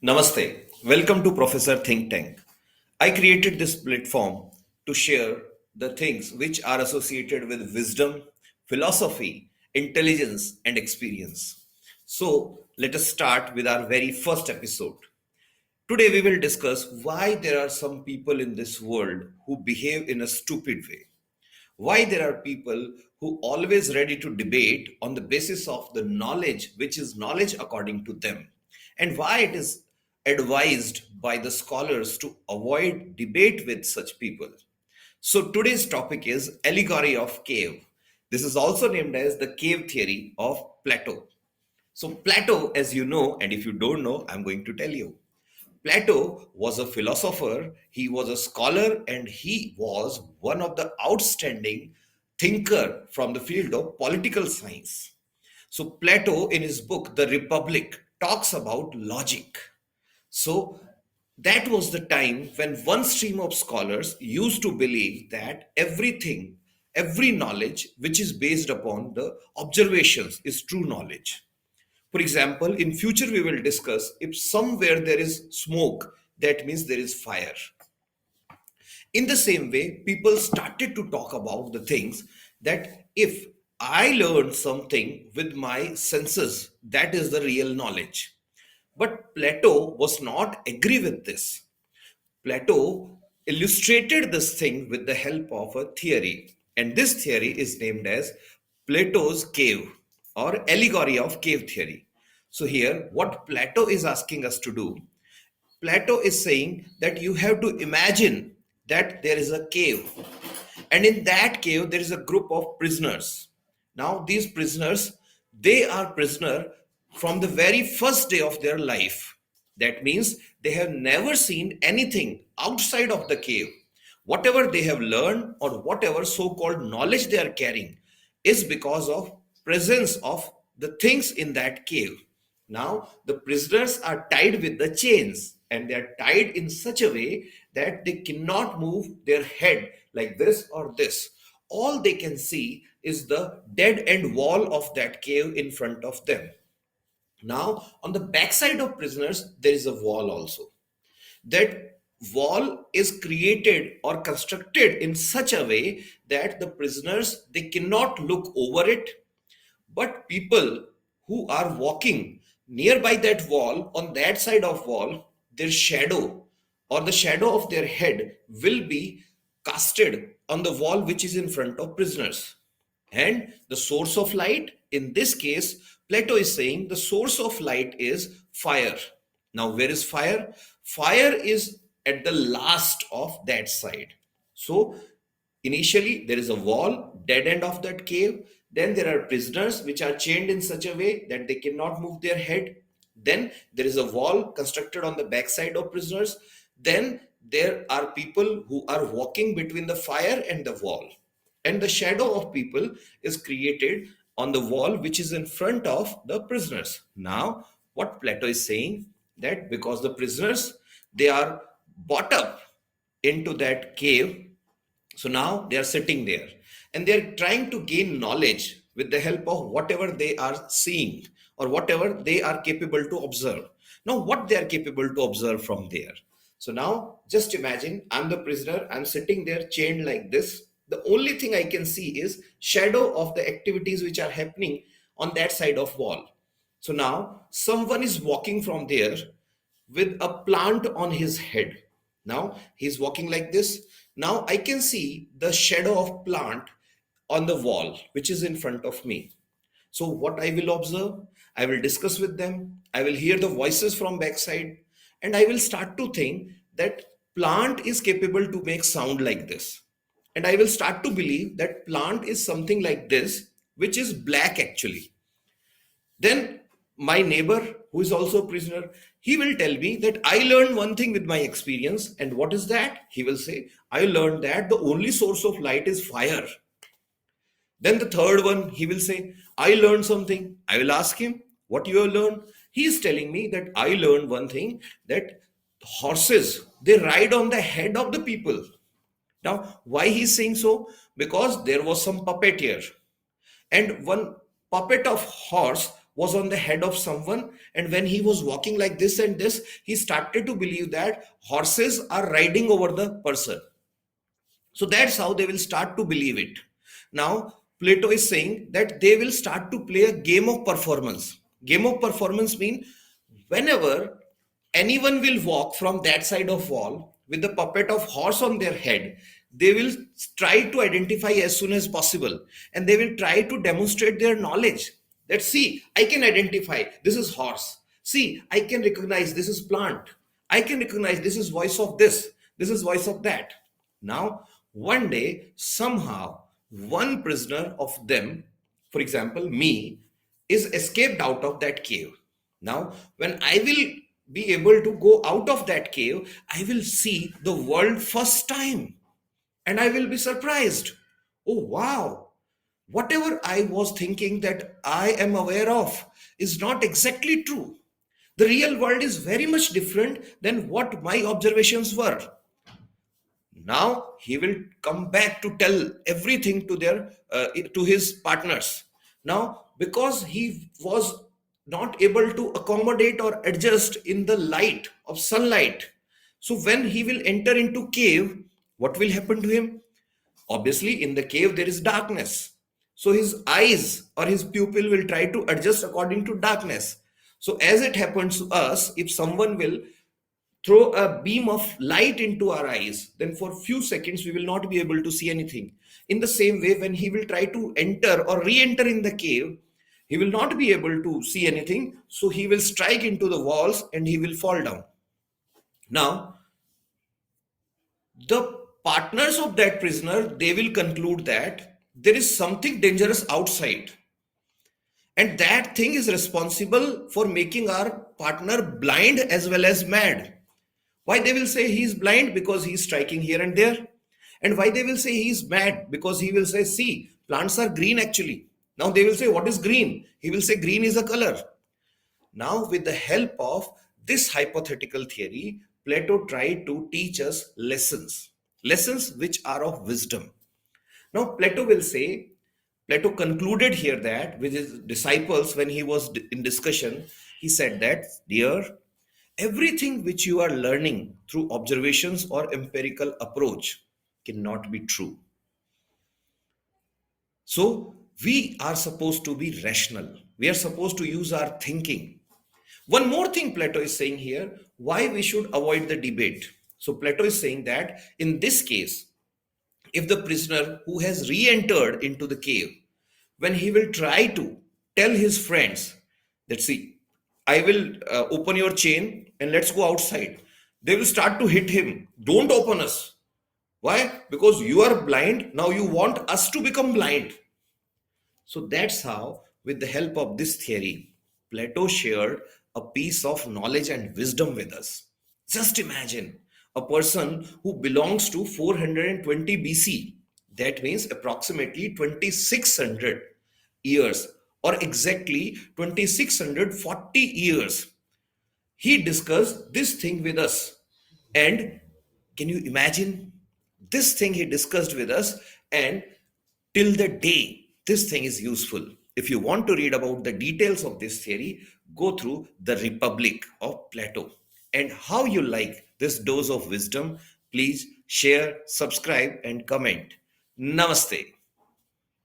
Namaste. Welcome to Professor Think Tank. I created this platform to share the things which are associated with wisdom, philosophy, intelligence, and experience. So, let us start with our very first episode. Today, we will discuss why there are some people in this world who behave in a stupid way, why there are people who always ready to debate on the basis of the knowledge which is knowledge according to them, and why it is advised by the scholars to avoid debate with such people. So today's topic is Allegory of Cave. This is also named as the cave theory of Plato. So Plato, as you know, and if you don't know, I'm going to tell you. Plato was a philosopher, he was a scholar, and he was one of the outstanding thinker from the field of political science. So Plato in his book The Republic talks about logic. So that was the time when one stream of scholars used to believe that everything, every knowledge which is based upon the observations is true knowledge. For example, in future we will discuss if somewhere there is smoke, that means there is fire. In the same way, people started to talk about the things that if I learned something with my senses, that is the real knowledge. But Plato was not agree with this. Plato illustrated this thing with the help of a theory, and this theory is named as Plato's cave or allegory of cave theory. So, here, what Plato is asking us to do, Plato is saying that you have to imagine that there is a cave, and in that cave, there is a group of prisoners. Now, these prisoners, they are prisoner from the very first day of their life. That means they have never seen anything outside of the cave. Whatever they have learned or whatever so-called knowledge they are carrying is because of presence of the things in that cave. Now, the prisoners are tied with the chains and they are tied in such a way that they cannot move their head like this or this. All they can see is the dead end wall of that cave in front of them. Now, on the backside of prisoners, there is a wall also. That wall is created or constructed in such a way that the prisoners they cannot look over it, but people who are walking nearby that wall, on that side of wall, their shadow or the shadow of their head will be casted on the wall which is in front of prisoners. And the source of light, in this case, Plato is saying the source of light is fire. Now, where is fire? Fire is at the last of that side. So, initially, there is a wall, dead end of that cave. Then there are prisoners which are chained in such a way that they cannot move their head. Then there is a wall constructed on the backside of prisoners. Then there are people who are walking between the fire and the wall. And the shadow of people is created on the wall which is in front of the prisoners. Now, what Plato is saying that because the prisoners they are brought up into that cave, so now they are sitting there and they are trying to gain knowledge with the help of whatever they are seeing or whatever they are capable to observe. Now, what they are capable to observe from there. So now just imagine I'm the prisoner, I'm sitting there chained like this. The only thing I can see is shadow of the activities which are happening on that side of wall. So now someone is walking from there with a plant on his head. Now he's walking like this. Now I can see the shadow of plant on the wall which is in front of me. So what I will observe, I will discuss with them, I will hear the voices from backside, and I will start to think that plant is capable to make sound like this. And I will start to believe that plant is something like this, which is black actually. Then my neighbor, who is also a prisoner, he will tell me that I learned one thing with my experience. And what is that? He will say, I learned that the only source of light is fire. Then the third one, he will say, I learned something. I will ask him, what you have learned? He is telling me that I learned one thing, that horses, they ride on the head of the people. Now, why he's saying so? Because there was some puppet here. And one puppet of horse was on the head of someone, and when he was walking like this and this, he started to believe that horses are riding over the person. So that's how they will start to believe it. Now, Plato is saying that they will start to play a game of performance. Game of performance mean whenever anyone will walk from that side of wall with the puppet of horse on their head, they will try to identify as soon as possible, and they will try to demonstrate their knowledge. That see, I can identify this is horse. See, I can recognize this is plant. I can recognize this is voice of this is voice of that. Now, one day, somehow, one prisoner of them, for example, me, is escaped out of that cave. Now, when I will be able to go out of that cave, I will see the world first time, and I will be surprised. Oh, wow. Whatever I was thinking that I am aware of is not exactly true. The real world is very much different than what my observations were. Now he will come back to tell everything to their to his partners. Now, because he was not able to accommodate or adjust in the light of sunlight, so when he will enter into cave, what will happen to him? Obviously, in the cave there is darkness, so his eyes or his pupil will try to adjust according to darkness. So as it happens to us, if someone will throw a beam of light into our eyes, then for few seconds we will not be able to see anything. In the same way, when he will try to enter or re-enter in the cave, he will not be able to see anything, so he will strike into the walls and he will fall down. Now, the partners of that prisoner, they will conclude that there is something dangerous outside, and that thing is responsible for making our partner blind as well as mad. Why they will say he is blind? Because he is striking here and there. And why they will say he is mad? Because he will say, see, plants are green actually. Now they will say, what is green? He will say, green is a color. Now, with the help of this hypothetical theory, Plato tried to teach us lessons, lessons which are of wisdom. Now, Plato concluded here that with his disciples, when he was in discussion, he said that, dear, everything which you are learning through observations or empirical approach cannot be true. So, we are supposed to be rational. We are supposed to use our thinking. One more thing Plato is saying here, why we should avoid the debate. So, Plato is saying that in this case, if the prisoner who has re-entered into the cave, when he will try to tell his friends that, see, I will open your chain and let's go outside, they will start to hit him. Don't open us. Why? Because you are blind. Now you want us to become blind. So that's how, with the help of this theory, Plato shared a piece of knowledge and wisdom with us. Just imagine a person who belongs to 420 BC. That means approximately 2600 years, or exactly 2640 years. He discussed this thing with us. And can you imagine this thing he discussed with us? And till the day, this thing is useful. If you want to read about the details of this theory, go through the Republic of Plato. And how you like this dose of wisdom, please share, subscribe, and comment. Namaste.